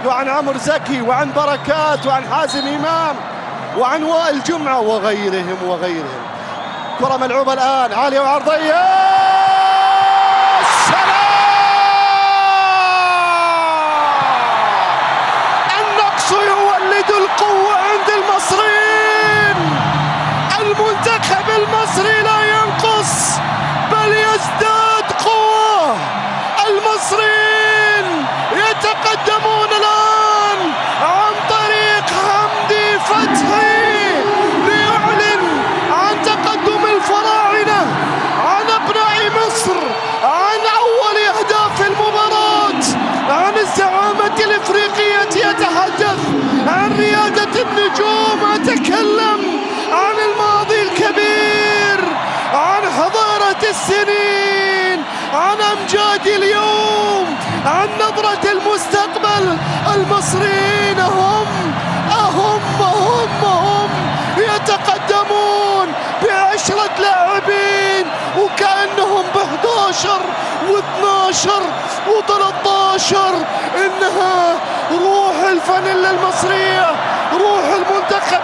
وعن عمرو زكي وعن بركات وعن حازم إمام وعن وائل جمعة وغيرهم. كرة ملعوبة الآن عالية وعرضية، سلام! النقص يولد القوة عند المصريين. المنتخب المصري لا ينقص بل يزداد قوة. المصريين يتقدمون الآن عن طريق حمدي فتحي ليعلن عن تقدم الفراعنة عن أبناء مصر، عن أول أهداف المباراة، عن الزعامة الإفريقية يتحدث، عن ريادة النجوم أتكلم، عن الماضي الكبير، عن حضارة السنين، عن أمجاد اليوم، عن نظرة المستقبل. المصريين هم يتقدمون ب10 لاعبين وكأنهم ب11 و12 و13. إنها روح الفانيلا المصرية، روح المنتخب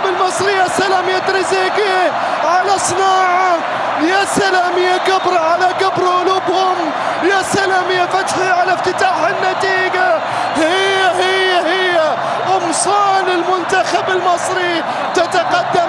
المصري. يا سلام يا تريزيجيه على صناعة، يا سلام يا قبر على قبر قلوبهم، يا سلام يا فتحي على افتتاح النتيجة. هي قمصان المنتخب المصري تتقدم